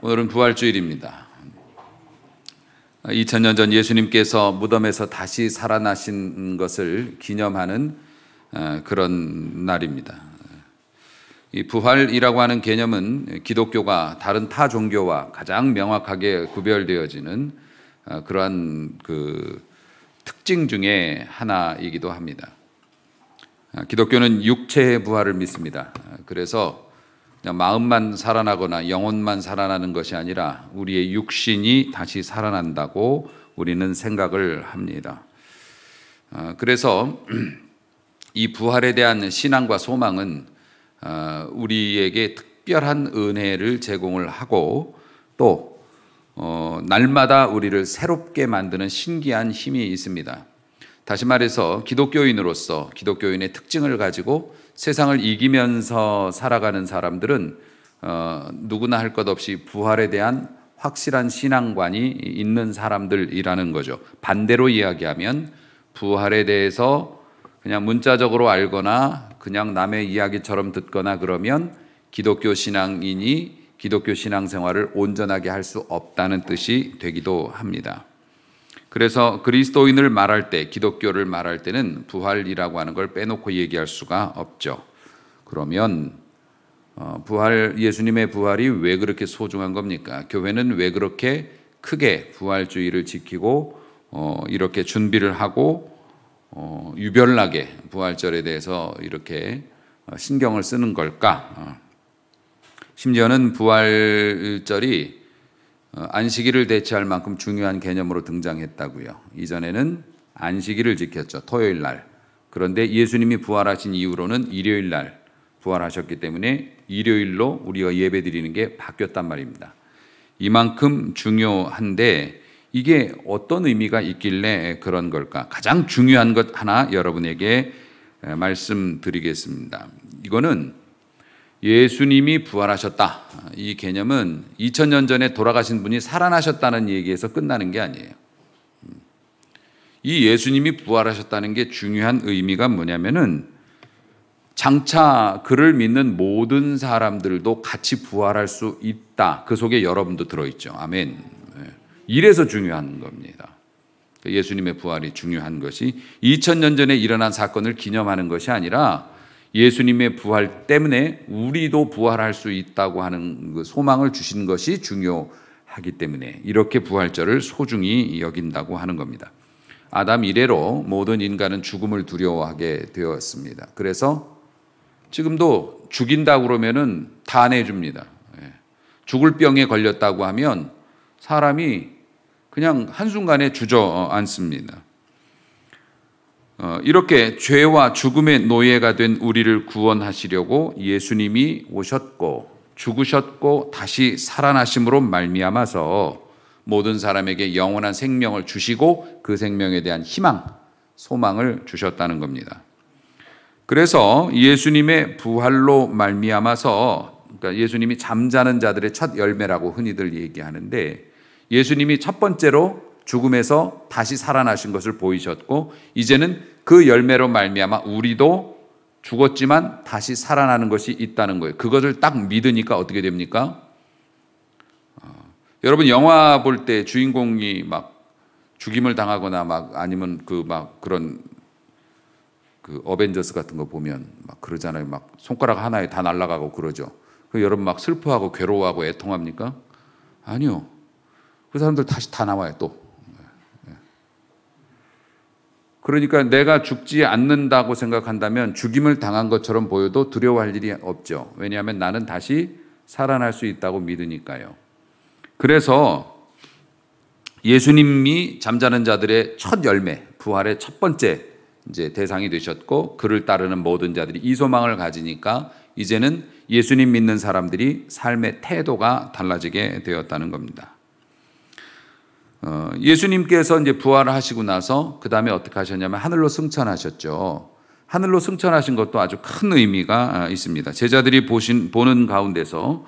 오늘은 부활주일입니다. 2000년 전 예수님께서 무덤에서 다시 살아나신 것을 기념하는 그런 날입니다. 이 부활이라고 하는 개념은 기독교가 다른 타 종교와 가장 명확하게 구별되어지는 그러한 그 특징 중에 하나이기도 합니다. 기독교는 육체의 부활을 믿습니다. 그래서 그냥 마음만 살아나거나 영혼만 살아나는 것이 아니라 우리의 육신이 다시 살아난다고 우리는 생각을 합니다. 그래서 이 부활에 대한 신앙과 소망은 우리에게 특별한 은혜를 제공을 하고 또 날마다 우리를 새롭게 만드는 신기한 힘이 있습니다. 다시 말해서 기독교인으로서 기독교인의 특징을 가지고 세상을 이기면서 살아가는 사람들은 누구나 할 것 없이 부활에 대한 확실한 신앙관이 있는 사람들이라는 거죠. 반대로 이야기하면 부활에 대해서 그냥 문자적으로 알거나 그냥 남의 이야기처럼 듣거나 그러면 기독교 신앙인이 기독교 신앙생활을 온전하게 할 수 없다는 뜻이 되기도 합니다. 그래서 그리스도인을 말할 때, 기독교를 말할 때는 부활이라고 하는 걸 빼놓고 얘기할 수가 없죠. 그러면 예수님의 부활이 왜 그렇게 소중한 겁니까? 교회는 왜 그렇게 크게 부활주의를 지키고 이렇게 준비를 하고 유별나게 부활절에 대해서 이렇게 신경을 쓰는 걸까? 심지어는 부활절이 안식일을 대체할 만큼 중요한 개념으로 등장했다고요. 이전에는 안식일을 지켰죠. 토요일 날. 그런데 예수님이 부활하신 이후로는 일요일 날 부활하셨기 때문에 일요일로 우리가 예배 드리는 게 바뀌었단 말입니다. 이만큼 중요한데 이게 어떤 의미가 있길래 그런 걸까? 가장 중요한 것 하나 여러분에게 말씀드리겠습니다. 이거는 예수님이 부활하셨다. 이 개념은 2000년 전에 돌아가신 분이 살아나셨다는 얘기에서 끝나는 게 아니에요. 이 예수님이 부활하셨다는 게 중요한 의미가 뭐냐면은 장차 그를 믿는 모든 사람들도 같이 부활할 수 있다. 그 속에 여러분도 들어있죠. 아멘. 이래서 중요한 겁니다. 예수님의 부활이 중요한 것이 2000년 전에 일어난 사건을 기념하는 것이 아니라 예수님의 부활 때문에 우리도 부활할 수 있다고 하는 그 소망을 주신 것이 중요하기 때문에 이렇게 부활절을 소중히 여긴다고 하는 겁니다. 아담 이래로 모든 인간은 죽음을 두려워하게 되었습니다. 그래서 지금도 죽인다고 그러면은 다 내줍니다. 죽을 병에 걸렸다고 하면 사람이 그냥 한순간에 주저앉습니다. 이렇게 죄와 죽음의 노예가 된 우리를 구원하시려고 예수님이 오셨고 죽으셨고 다시 살아나심으로 말미암아서 모든 사람에게 영원한 생명을 주시고 그 생명에 대한 희망, 소망을 주셨다는 겁니다. 그래서 예수님의 부활로 말미암아서 그러니까 예수님이 잠자는 자들의 첫 열매라고 흔히들 얘기하는데 예수님이 첫 번째로 죽음에서 다시 살아나신 것을 보이셨고 이제는 그 열매로 말미암아 우리도 죽었지만 다시 살아나는 것이 있다는 거예요. 그것을 딱 믿으니까 어떻게 됩니까? 여러분 영화 볼 때 주인공이 막 죽임을 당하거나 막 아니면 그런 어벤져스 같은 거 보면 막 그러잖아요. 막 손가락 하나에 다 날아가고 그러죠. 여러분 막 슬퍼하고 괴로워하고 애통합니까? 아니요. 그 사람들 다시 다 나와요 또. 그러니까 내가 죽지 않는다고 생각한다면 죽임을 당한 것처럼 보여도 두려워할 일이 없죠. 왜냐하면 나는 다시 살아날 수 있다고 믿으니까요. 그래서 예수님이 잠자는 자들의 첫 열매, 부활의 첫 번째 이제 대상이 되셨고 그를 따르는 모든 자들이 이 소망을 가지니까 이제는 예수님 믿는 사람들이 삶의 태도가 달라지게 되었다는 겁니다. 예수님께서 이제 부활하시고 나서 그 다음에 어떻게 하셨냐면 하늘로 승천하셨죠. 하늘로 승천하신 것도 아주 큰 의미가 있습니다. 제자들이 보는 가운데서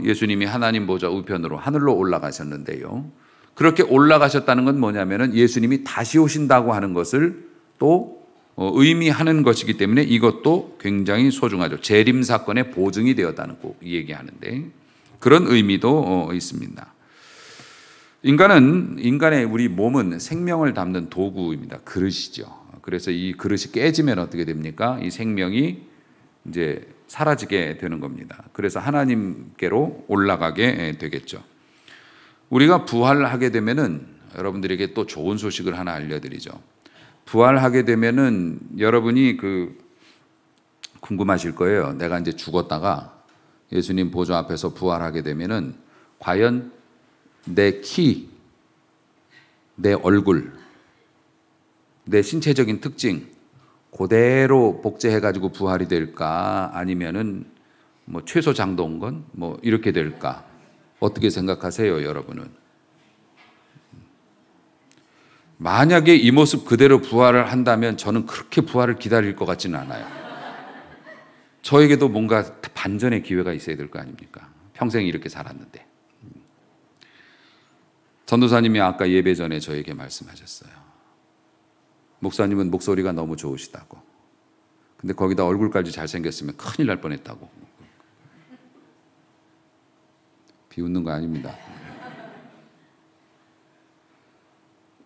예수님이 하나님 보좌 우편으로 하늘로 올라가셨는데요. 그렇게 올라가셨다는 건 뭐냐면은 예수님이 다시 오신다고 하는 것을 또 의미하는 것이기 때문에 이것도 굉장히 소중하죠. 재림 사건의 보증이 되었다는 꼭 얘기하는데 그런 의미도 있습니다. 인간의 우리 몸은 생명을 담는 도구입니다. 그릇이죠. 그래서 이 그릇이 깨지면 어떻게 됩니까? 이 생명이 이제 사라지게 되는 겁니다. 그래서 하나님께로 올라가게 되겠죠. 우리가 부활하게 되면은 여러분들에게 또 좋은 소식을 하나 알려드리죠. 부활하게 되면은 여러분이 궁금하실 거예요. 내가 이제 죽었다가 예수님 보좌 앞에서 부활하게 되면은 과연 내 키, 내 얼굴, 내 신체적인 특징 그대로 복제해가지고 부활이 될까? 아니면은 뭐 최소 장동건 뭐 이렇게 될까? 어떻게 생각하세요, 여러분은? 만약에 이 모습 그대로 부활을 한다면 저는 그렇게 부활을 기다릴 것 같지는 않아요. 저에게도 뭔가 반전의 기회가 있어야 될 거 아닙니까? 평생 이렇게 살았는데. 전도사님이 아까 예배 전에 저에게 말씀하셨어요. 목사님은 목소리가 너무 좋으시다고. 근데 거기다 얼굴까지 잘생겼으면 큰일 날 뻔했다고. 비웃는 거 아닙니다.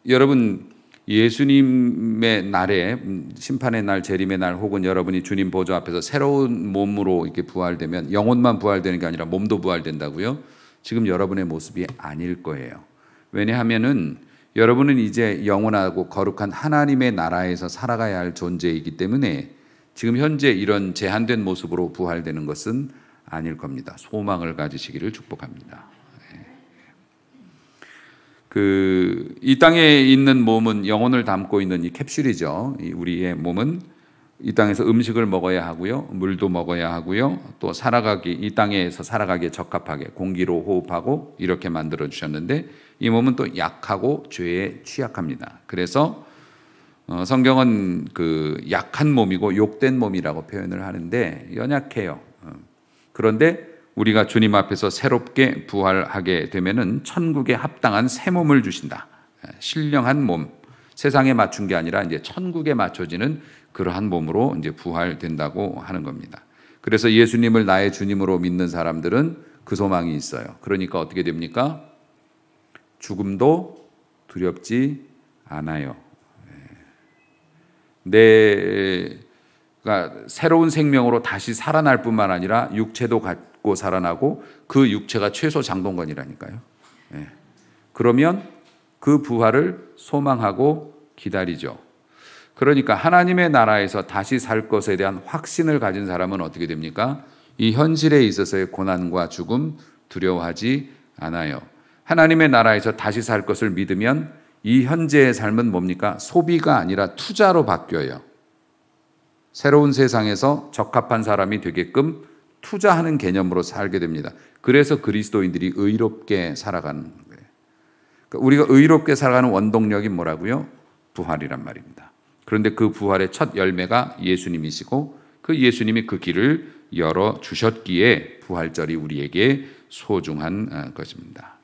여러분, 예수님의 날에, 심판의 날, 재림의 날, 혹은 여러분이 주님 보좌 앞에서 새로운 몸으로 이렇게 부활되면 영혼만 부활되는 게 아니라 몸도 부활된다고요? 지금 여러분의 모습이 아닐 거예요. 왜냐하면은 여러분은 이제 영원하고 거룩한 하나님의 나라에서 살아가야 할 존재이기 때문에 지금 현재 이런 제한된 모습으로 부활되는 것은 아닐 겁니다. 소망을 가지시기를 축복합니다. 이 땅에 있는 몸은 영혼을 담고 있는 이 캡슐이죠. 우리의 몸은 이 땅에서 음식을 먹어야 하고요, 물도 먹어야 하고요, 또 이 땅에서 살아가기에 적합하게 공기로 호흡하고 이렇게 만들어 주셨는데 이 몸은 또 약하고 죄에 취약합니다. 그래서 성경은 약한 몸이고 욕된 몸이라고 표현을 하는데 연약해요. 그런데 우리가 주님 앞에서 새롭게 부활하게 되면은 천국에 합당한 새 몸을 주신다. 신령한 몸, 세상에 맞춘 게 아니라 이제 천국에 맞춰지는 그러한 몸으로 이제 부활된다고 하는 겁니다. 그래서 예수님을 나의 주님으로 믿는 사람들은 그 소망이 있어요. 그러니까 어떻게 됩니까? 죽음도 두렵지 않아요. 내가 새로운 생명으로 다시 살아날 뿐만 아니라 육체도 갖고 살아나고 그 육체가 최소 장동건이라니까요. 그러면 그 부활을 소망하고 기다리죠. 그러니까 하나님의 나라에서 다시 살 것에 대한 확신을 가진 사람은 어떻게 됩니까? 이 현실에 있어서의 고난과 죽음 두려워하지 않아요. 하나님의 나라에서 다시 살 것을 믿으면 이 현재의 삶은 뭡니까? 소비가 아니라 투자로 바뀌어요. 새로운 세상에서 적합한 사람이 되게끔 투자하는 개념으로 살게 됩니다. 그래서 그리스도인들이 의롭게 살아가는 거예요. 그러니까 우리가 의롭게 살아가는 원동력이 뭐라고요? 부활이란 말입니다. 그런데 그 부활의 첫 열매가 예수님이시고 그 예수님이 그 길을 열어주셨기에 부활절이 우리에게 소중한 것입니다.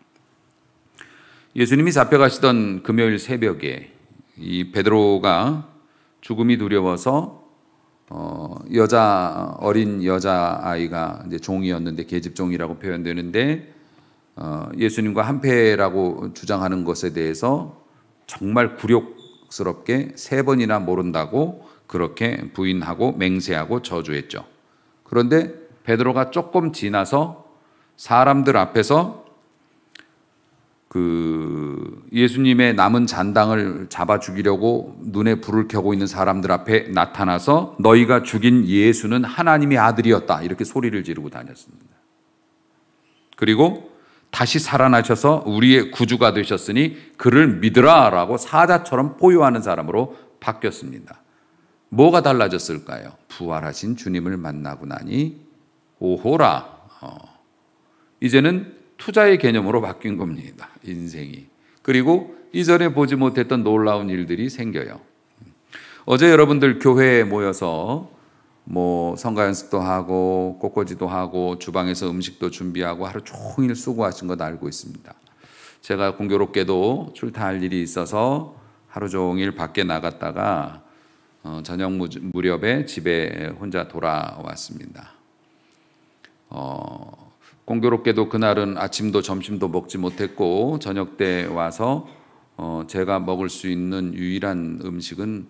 예수님이 잡혀가시던 금요일 새벽에 이 베드로가 죽음이 두려워서 어린 여자아이가 이제 종이었는데 계집종이라고 표현되는데 예수님과 한패라고 주장하는 것에 대해서 정말 굴욕스럽게 3번이나 모른다고 그렇게 부인하고 맹세하고 저주했죠. 그런데 베드로가 조금 지나서 사람들 앞에서 예수님의 남은 잔당을 잡아 죽이려고 눈에 불을 켜고 있는 사람들 앞에 나타나서 너희가 죽인 예수는 하나님의 아들이었다 이렇게 소리를 지르고 다녔습니다. 그리고 다시 살아나셔서 우리의 구주가 되셨으니 그를 믿으라 라고 사자처럼 포효하는 사람으로 바뀌었습니다. 뭐가 달라졌을까요? 부활하신 주님을 만나고 나니 오호라 이제는 투자의 개념으로 바뀐 겁니다. 인생이. 그리고 이전에 보지 못했던 놀라운 일들이 생겨요. 어제 여러분들 교회에 모여서 성가 연습도 하고 꽃꽂이도 하고 주방에서 음식도 준비하고 하루 종일 수고하신 것 알고 있습니다. 제가 공교롭게도 출타할 일이 있어서 하루 종일 밖에 나갔다가 저녁 무렵에 집에 혼자 돌아왔습니다. 공교롭게도 그날은 아침도 점심도 먹지 못했고 저녁 때 와서 제가 먹을 수 있는 유일한 음식은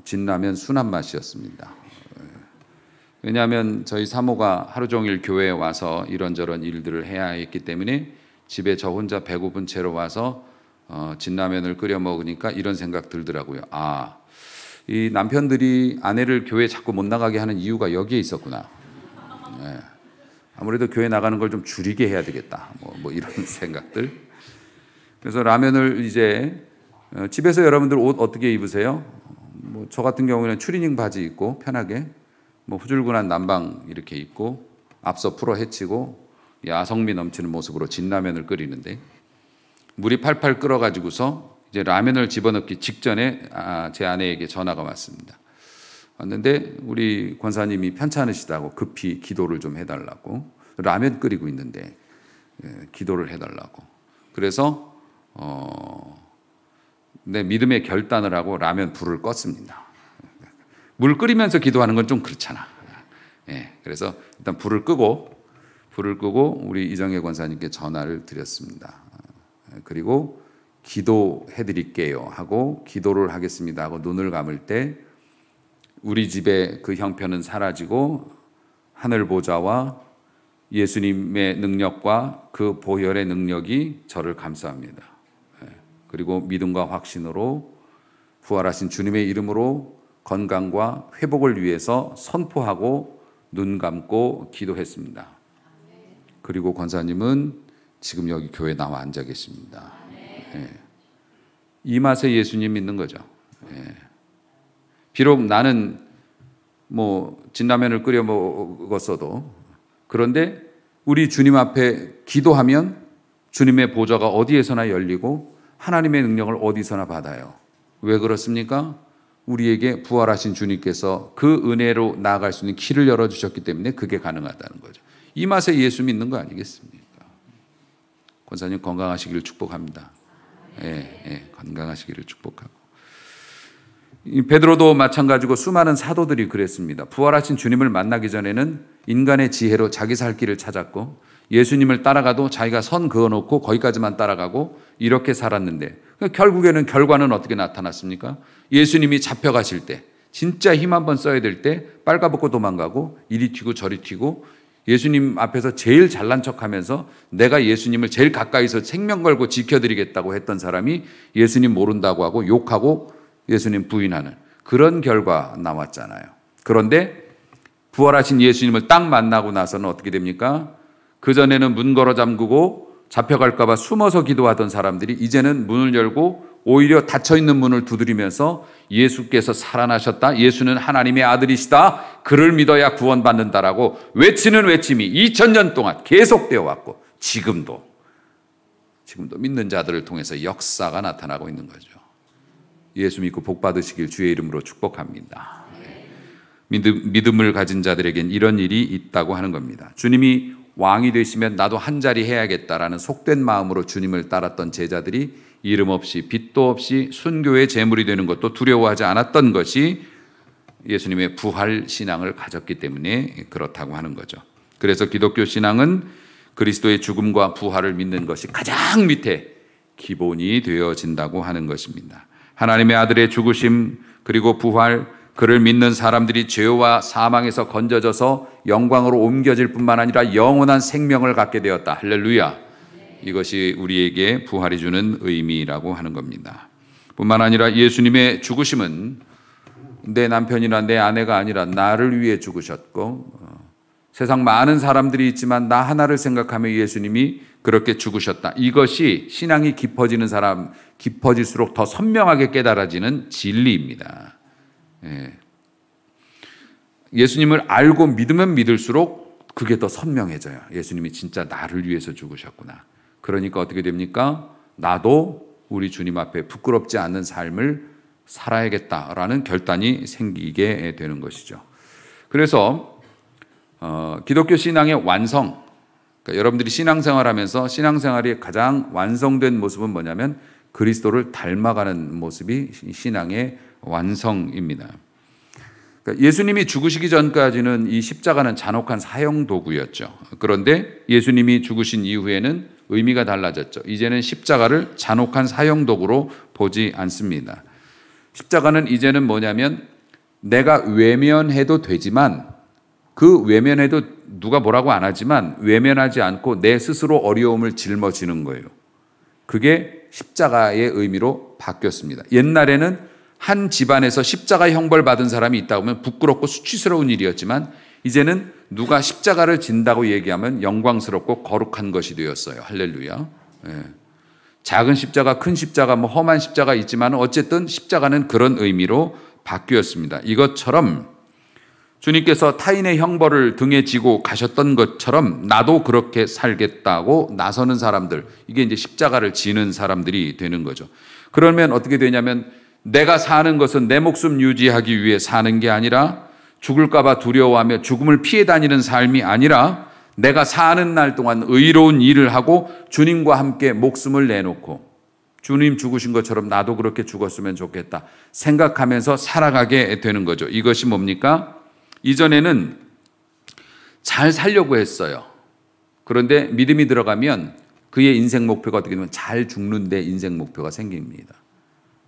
진라면 순한 맛이었습니다. 왜냐하면 저희 사모가 하루 종일 교회에 와서 이런저런 일들을 해야 했기 때문에 집에 저 혼자 배고픈 채로 와서 진라면을 끓여 먹으니까 이런 생각 들더라고요. 이 남편들이 아내를 교회 자꾸 못 나가게 하는 이유가 여기에 있었구나. 네. 아무래도 교회 나가는 걸 좀 줄이게 해야 되겠다. 뭐 이런 생각들. 그래서 라면을 이제 집에서 여러분들 옷 어떻게 입으세요? 뭐 저 같은 경우는 추리닝 바지 입고 편하게 뭐 후줄근한 남방 이렇게 입고 앞서 풀어 헤치고 야성미 넘치는 모습으로 진라면을 끓이는데 물이 팔팔 끓어가지고서 이제 라면을 집어넣기 직전에 제 아내에게 전화가 왔습니다. 왔는데 우리 권사님이 편찮으시다고 급히 기도를 좀 해달라고 라면 끓이고 있는데 기도를 해달라고 그래서 내 믿음의 결단을 하고 라면 불을 껐습니다. 물 끓이면서 기도하는 건 좀 그렇잖아. 그래서 일단 불을 끄고 우리 이정혜 권사님께 전화를 드렸습니다. 그리고 기도해 드릴게요 하고 기도를 하겠습니다 하고 눈을 감을 때 우리 집의 그 형편은 사라지고 하늘 보좌와 예수님의 능력과 그 보혈의 능력이 저를 감싸합니다. 그리고 믿음과 확신으로 부활하신 주님의 이름으로 건강과 회복을 위해서 선포하고 눈 감고 기도했습니다. 그리고 권사님은 지금 여기 교회에 나와 앉아 계십니다. 이 맛에 예수님 믿는 거죠. 비록 나는 뭐 진라면을 끓여 먹었어도 그런데 우리 주님 앞에 기도하면 주님의 보좌가 어디에서나 열리고 하나님의 능력을 어디서나 받아요. 왜 그렇습니까? 우리에게 부활하신 주님께서 그 은혜로 나아갈 수 있는 길을 열어주셨기 때문에 그게 가능하다는 거죠. 이 맛에 예수 믿는 거 아니겠습니까? 권사님 건강하시기를 축복합니다. 건강하시기를 축복하고 베드로도 마찬가지고 수많은 사도들이 그랬습니다. 부활하신 주님을 만나기 전에는 인간의 지혜로 자기 살 길을 찾았고 예수님을 따라가도 자기가 선 그어놓고 거기까지만 따라가고 이렇게 살았는데 결국에는 결과는 어떻게 나타났습니까? 예수님이 잡혀가실 때 진짜 힘 한번 써야 될 때 빨가벗고 도망가고 이리 튀고 저리 튀고 예수님 앞에서 제일 잘난 척하면서 내가 예수님을 제일 가까이서 생명 걸고 지켜드리겠다고 했던 사람이 예수님 모른다고 하고 욕하고 예수님 부인하는 그런 결과 나왔잖아요. 그런데 부활하신 예수님을 딱 만나고 나서는 어떻게 됩니까? 그전에는 문 걸어 잠그고 잡혀갈까 봐 숨어서 기도하던 사람들이 이제는 문을 열고 오히려 닫혀있는 문을 두드리면서 예수께서 살아나셨다. 예수는 하나님의 아들이시다. 그를 믿어야 구원받는다라고 외치는 외침이 2000년 동안 계속되어 왔고 지금도 믿는 자들을 통해서 역사가 나타나고 있는 거죠. 예수 믿고 복 받으시길 주의 이름으로 축복합니다. 믿음을 가진 자들에겐 이런 일이 있다고 하는 겁니다. 주님이 왕이 되시면 나도 한 자리 해야겠다라는 속된 마음으로 주님을 따랐던 제자들이 이름 없이 빚도 없이 순교의 제물이 되는 것도 두려워하지 않았던 것이 예수님의 부활 신앙을 가졌기 때문에 그렇다고 하는 거죠. 그래서 기독교 신앙은 그리스도의 죽음과 부활을 믿는 것이 가장 밑에 기본이 되어진다고 하는 것입니다. 하나님의 아들의 죽으심 그리고 부활, 그를 믿는 사람들이 죄와 사망에서 건져져서 영광으로 옮겨질 뿐만 아니라 영원한 생명을 갖게 되었다. 할렐루야. 이것이 우리에게 부활이 주는 의미라고 하는 겁니다. 뿐만 아니라 예수님의 죽으심은 내 남편이나 내 아내가 아니라 나를 위해 죽으셨고 세상 많은 사람들이 있지만 나 하나를 생각하며 예수님이 그렇게 죽으셨다. 이것이 신앙이 깊어지는 사람, 깊어질수록 더 선명하게 깨달아지는 진리입니다. 예수님을 알고 믿으면 믿을수록 그게 더 선명해져요. 예수님이 진짜 나를 위해서 죽으셨구나. 그러니까 어떻게 됩니까? 나도 우리 주님 앞에 부끄럽지 않는 삶을 살아야겠다라는 결단이 생기게 되는 것이죠. 그래서 기독교 신앙의 완성, 그러니까 여러분들이 신앙생활하면서 신앙생활이 가장 완성된 모습은 뭐냐면 그리스도를 닮아가는 모습이 신앙의 완성입니다. 그러니까 예수님이 죽으시기 전까지는 이 십자가는 잔혹한 사형 도구였죠. 그런데 예수님이 죽으신 이후에는 의미가 달라졌죠. 이제는 십자가를 잔혹한 사형 도구로 보지 않습니다. 십자가는 이제는 뭐냐면 내가 외면해도 되지만 그 외면해도 누가 뭐라고 안 하지만 외면하지 않고 내 스스로 어려움을 짊어지는 거예요. 그게 십자가의 의미로 바뀌었습니다. 옛날에는 한 집안에서 십자가 형벌 받은 사람이 있다 보면 부끄럽고 수치스러운 일이었지만 이제는 누가 십자가를 진다고 얘기하면 영광스럽고 거룩한 것이 되었어요. 할렐루야. 예. 작은 십자가, 큰 십자가, 뭐 험한 십자가 있지만 어쨌든 십자가는 그런 의미로 바뀌었습니다. 이것처럼 주님께서 타인의 형벌을 등에 지고 가셨던 것처럼 나도 그렇게 살겠다고 나서는 사람들, 이게 이제 십자가를 지는 사람들이 되는 거죠. 그러면 어떻게 되냐면 내가 사는 것은 내 목숨 유지하기 위해 사는 게 아니라 죽을까 봐 두려워하며 죽음을 피해 다니는 삶이 아니라 내가 사는 날 동안 의로운 일을 하고 주님과 함께 목숨을 내놓고 주님 죽으신 것처럼 나도 그렇게 죽었으면 좋겠다 생각하면서 살아가게 되는 거죠. 이것이 뭡니까? 이전에는 잘 살려고 했어요. 그런데 믿음이 들어가면 그의 인생 목표가 어떻게 되면 잘 죽는 데 인생 목표가 생깁니다.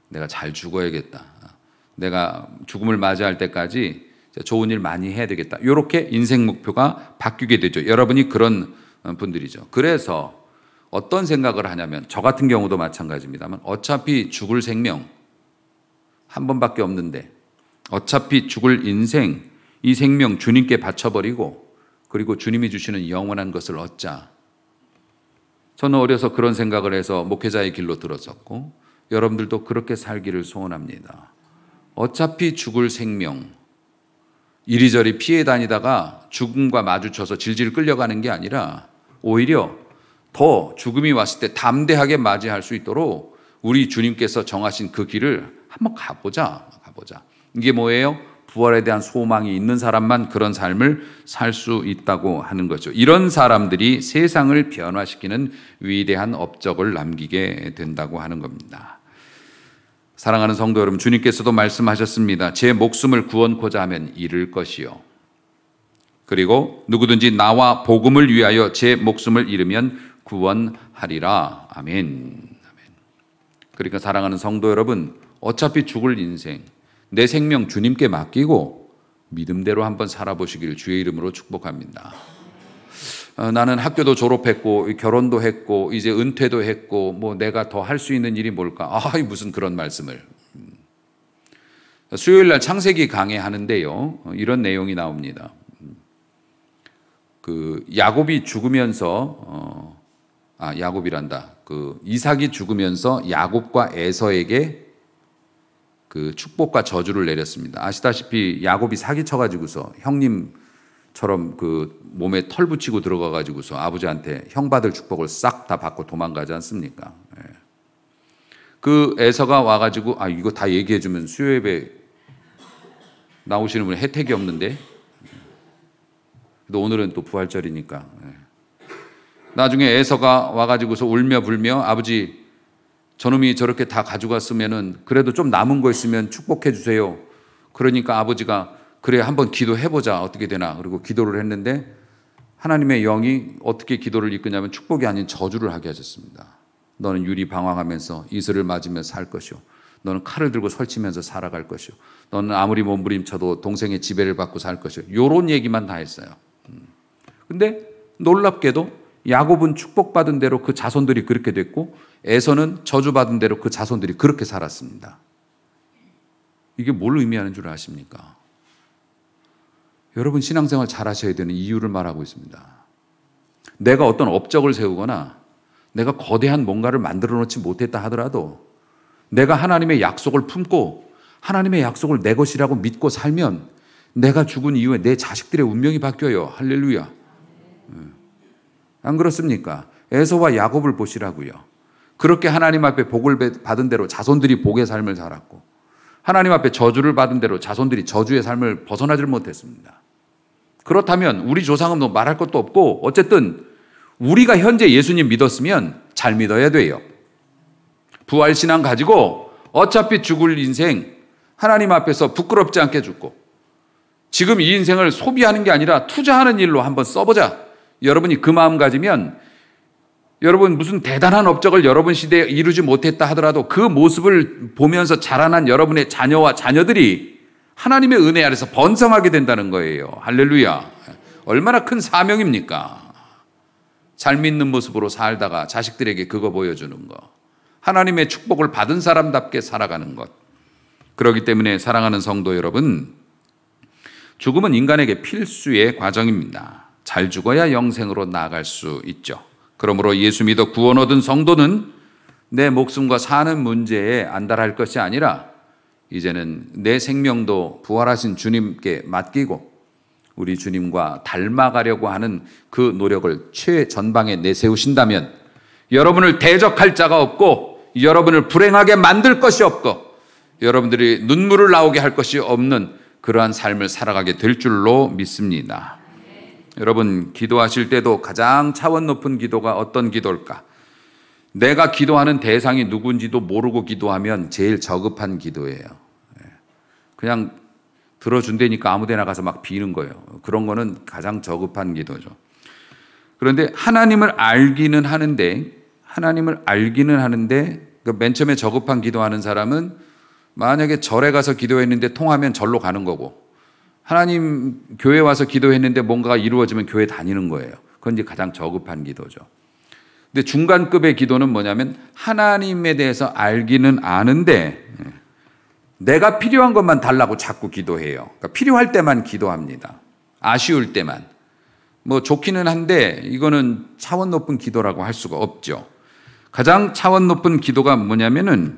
내가 잘 죽어야겠다. 내가 죽음을 맞이할 때까지 좋은 일 많이 해야 되겠다. 이렇게 인생 목표가 바뀌게 되죠. 여러분이 그런 분들이죠. 그래서 어떤 생각을 하냐면 저 같은 경우도 마찬가지입니다만 어차피 죽을 생명 한 번밖에 없는데 어차피 죽을 인생 이 생명 주님께 바쳐버리고 그리고 주님이 주시는 영원한 것을 얻자. 저는 어려서 그런 생각을 해서 목회자의 길로 들었었고 여러분들도 그렇게 살기를 소원합니다. 어차피 죽을 생명 이리저리 피해 다니다가 죽음과 마주쳐서 질질 끌려가는 게 아니라 오히려 더 죽음이 왔을 때 담대하게 맞이할 수 있도록 우리 주님께서 정하신 그 길을 한번 가보자. 이게 뭐예요? 부활에 대한 소망이 있는 사람만 그런 삶을 살 수 있다고 하는 거죠. 이런 사람들이 세상을 변화시키는 위대한 업적을 남기게 된다고 하는 겁니다. 사랑하는 성도 여러분, 주님께서도 말씀하셨습니다. 제 목숨을 구원코자 하면 잃을 것이요. 그리고 누구든지 나와 복음을 위하여 제 목숨을 잃으면 구원하리라. 아멘. 그러니까 사랑하는 성도 여러분, 어차피 죽을 인생, 내 생명 주님께 맡기고 믿음대로 한번 살아보시길 주의 이름으로 축복합니다. 나는 학교도 졸업했고 결혼도 했고 이제 은퇴도 했고 뭐 내가 더 할 수 있는 일이 뭘까? 무슨 그런 말씀을. 수요일 날 창세기 강해 하는데요. 이런 내용이 나옵니다. 그 야곱이 죽으면서 야곱이란다. 그 이삭이 죽으면서 야곱과 에서에게 그 축복과 저주를 내렸습니다. 아시다시피 야곱이 사기쳐가지고서 형님처럼 그 몸에 털 붙이고 들어가가지고서 아버지한테 형 받을 축복을 싹 다 받고 도망가지 않습니까? 그 에서가 와가지고 이거 다 얘기해주면 수요예배 나오시는 분이 혜택이 없는데, 오늘은 또 부활절이니까. 나중에 에서가 와가지고서 울며 불며 아버지 저놈이 저렇게 다 가져갔으면은 그래도 좀 남은 거 있으면 축복해 주세요. 그러니까 아버지가 그래 한번 기도해보자 어떻게 되나. 그리고 기도를 했는데 하나님의 영이 어떻게 기도를 이끄냐면 축복이 아닌 저주를 하게 하셨습니다. 너는 유리방황하면서 이슬을 맞으며 살 것이요. 너는 칼을 들고 설치면서 살아갈 것이요. 너는 아무리 몸부림쳐도 동생의 지배를 받고 살 것이요. 요런 얘기만 다 했어요. 근데 놀랍게도 야곱은 축복받은 대로 그 자손들이 그렇게 됐고 에서는 저주받은 대로 그 자손들이 그렇게 살았습니다. 이게 뭘 의미하는 줄 아십니까? 여러분 신앙생활 잘 하셔야 되는 이유를 말하고 있습니다. 내가 어떤 업적을 세우거나 내가 거대한 뭔가를 만들어 놓지 못했다 하더라도 내가 하나님의 약속을 품고 하나님의 약속을 내 것이라고 믿고 살면 내가 죽은 이후에 내 자식들의 운명이 바뀌어요. 할렐루야. 안 그렇습니까? 에서와 야곱을 보시라고요. 그렇게 하나님 앞에 복을 받은 대로 자손들이 복의 삶을 살았고 하나님 앞에 저주를 받은 대로 자손들이 저주의 삶을 벗어나질 못했습니다. 그렇다면 우리 조상은 뭐 말할 것도 없고 어쨌든 우리가 현재 예수님 믿었으면 잘 믿어야 돼요. 부활신앙 가지고 어차피 죽을 인생 하나님 앞에서 부끄럽지 않게 죽고 지금 이 인생을 소비하는 게 아니라 투자하는 일로 한번 써보자. 여러분이 그 마음 가지면 여러분 무슨 대단한 업적을 여러분 시대에 이루지 못했다 하더라도 그 모습을 보면서 자라난 여러분의 자녀와 자녀들이 하나님의 은혜 아래서 번성하게 된다는 거예요. 할렐루야. 얼마나 큰 사명입니까? 잘 믿는 모습으로 살다가 자식들에게 그거 보여주는 거. 하나님의 축복을 받은 사람답게 살아가는 것. 그렇기 때문에 사랑하는 성도 여러분, 죽음은 인간에게 필수의 과정입니다. 잘 죽어야 영생으로 나아갈 수 있죠. 그러므로 예수 믿어 구원 얻은 성도는 내 목숨과 사는 문제에 안달할 것이 아니라 이제는 내 생명도 부활하신 주님께 맡기고 우리 주님과 닮아가려고 하는 그 노력을 최전방에 내세우신다면 여러분을 대적할 자가 없고 여러분을 불행하게 만들 것이 없고 여러분들이 눈물을 나오게 할 것이 없는 그러한 삶을 살아가게 될 줄로 믿습니다. 여러분, 기도하실 때도 가장 차원 높은 기도가 어떤 기도일까? 내가 기도하는 대상이 누군지도 모르고 기도하면 제일 저급한 기도예요. 그냥 들어준다니까 아무 데나 가서 막 비는 거예요. 그런 거는 가장 저급한 기도죠. 그런데 하나님을 알기는 하는데 맨 처음에 저급한 기도하는 사람은 만약에 절에 가서 기도했는데 통하면 절로 가는 거고 하나님 교회 와서 기도했는데 뭔가가 이루어지면 교회 다니는 거예요. 그건 이제 가장 저급한 기도죠. 근데 중간급의 기도는 뭐냐면 하나님에 대해서 알기는 아는데 내가 필요한 것만 달라고 자꾸 기도해요. 그러니까 필요할 때만 기도합니다. 아쉬울 때만. 뭐 좋기는 한데 이거는 차원 높은 기도라고 할 수가 없죠. 가장 차원 높은 기도가 뭐냐면은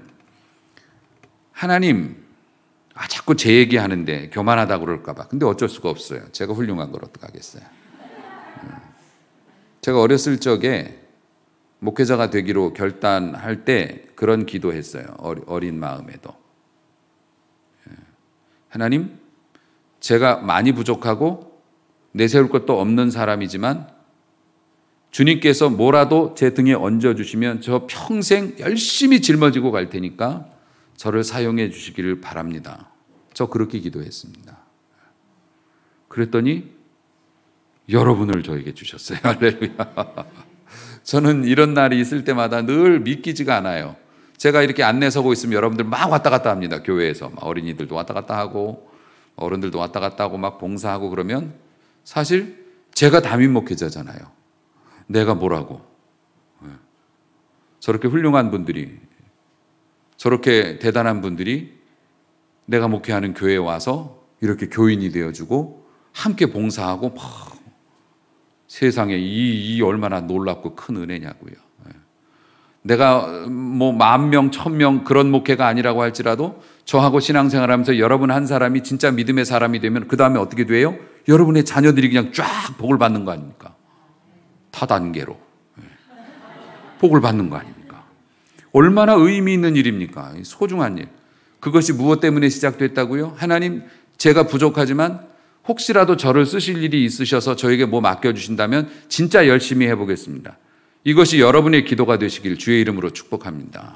하나님, 자꾸 제 얘기하는데 교만하다고 그럴까 봐. 근데 어쩔 수가 없어요. 제가 훌륭한 걸 어떡하겠어요. 제가 어렸을 적에 목회자가 되기로 결단할 때 그런 기도했어요. 어린 마음에도. 하나님, 제가 많이 부족하고 내세울 것도 없는 사람이지만 주님께서 뭐라도 제 등에 얹어주시면 저 평생 열심히 짊어지고 갈 테니까 저를 사용해 주시기를 바랍니다. 저 그렇게 기도했습니다. 그랬더니 여러분을 저에게 주셨어요. 할렐루야. 저는 이런 날이 있을 때마다 늘 믿기지가 않아요. 제가 이렇게 안내 서고 있으면 여러분들 막 왔다 갔다 합니다. 교회에서 어린이들도 왔다 갔다 하고 어른들도 왔다 갔다 하고 막 봉사하고 그러면 사실 제가 담임 목회자잖아요. 내가 뭐라고. 저렇게 훌륭한 분들이 저렇게 대단한 분들이 내가 목회하는 교회에 와서 이렇게 교인이 되어주고 함께 봉사하고 막 세상에 이 얼마나 놀랍고 큰 은혜냐고요. 내가 뭐 10,000명, 1,000명 그런 목회가 아니라고 할지라도 저하고 신앙생활하면서 여러분 한 사람이 진짜 믿음의 사람이 되면 그 다음에 어떻게 돼요? 여러분의 자녀들이 그냥 쫙 복을 받는 거 아닙니까? 타단계로 복을 받는 거 아닙니까? 얼마나 의미 있는 일입니까? 소중한 일. 그것이 무엇 때문에 시작됐다고요? 하나님, 제가 부족하지만 혹시라도 저를 쓰실 일이 있으셔서 저에게 뭐 맡겨주신다면 진짜 열심히 해보겠습니다. 이것이 여러분의 기도가 되시길 주의 이름으로 축복합니다.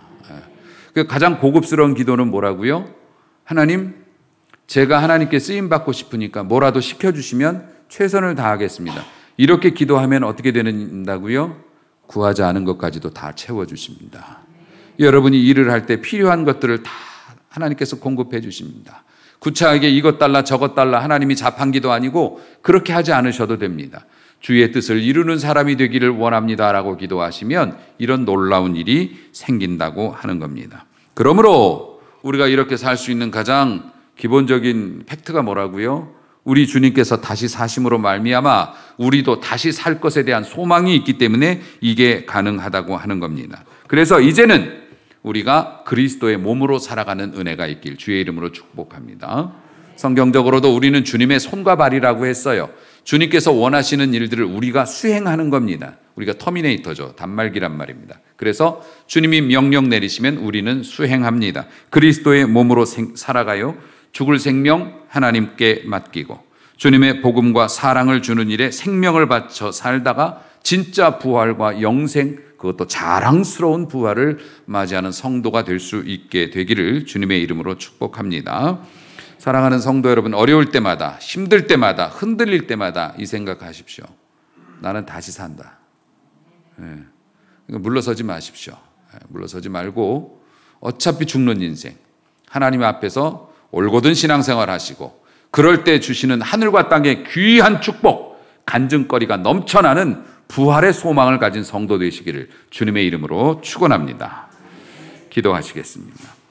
가장 고급스러운 기도는 뭐라고요? 하나님, 제가 하나님께 쓰임받고 싶으니까 뭐라도 시켜주시면 최선을 다하겠습니다. 이렇게 기도하면 어떻게 된다고요? 구하지 않은 것까지도 다 채워주십니다. 여러분이 일을 할 때 필요한 것들을 다 하나님께서 공급해 주십니다. 구차하게 이것 달라 저것 달라 하나님이 자판기도 아니고 그렇게 하지 않으셔도 됩니다. 주의 뜻을 이루는 사람이 되기를 원합니다라고 기도하시면 이런 놀라운 일이 생긴다고 하는 겁니다. 그러므로 우리가 이렇게 살 수 있는 가장 기본적인 팩트가 뭐라고요? 우리 주님께서 다시 사심으로 말미암아 우리도 다시 살 것에 대한 소망이 있기 때문에 이게 가능하다고 하는 겁니다. 그래서 이제는 우리가 그리스도의 몸으로 살아가는 은혜가 있길 주의 이름으로 축복합니다. 성경적으로도 우리는 주님의 손과 발이라고 했어요. 주님께서 원하시는 일들을 우리가 수행하는 겁니다. 우리가 터미네이터죠. 단말기란 말입니다. 그래서 주님이 명령 내리시면 우리는 수행합니다. 그리스도의 몸으로 살아가요. 죽을 생명 하나님께 맡기고 주님의 복음과 사랑을 주는 일에 생명을 바쳐 살다가 진짜 부활과 영생, 그것도 자랑스러운 부활을 맞이하는 성도가 될 수 있게 되기를 주님의 이름으로 축복합니다. 사랑하는 성도 여러분, 어려울 때마다, 힘들 때마다, 흔들릴 때마다 이 생각하십시오. 나는 다시 산다. 물러서지 마십시오. 물러서지 말고 어차피 죽는 인생, 하나님 앞에서 올곧은 신앙생활 하시고 그럴 때 주시는 하늘과 땅의 귀한 축복, 간증거리가 넘쳐나는 부활의 소망을 가진 성도 되시기를 주님의 이름으로 축원합니다. 기도하시겠습니다.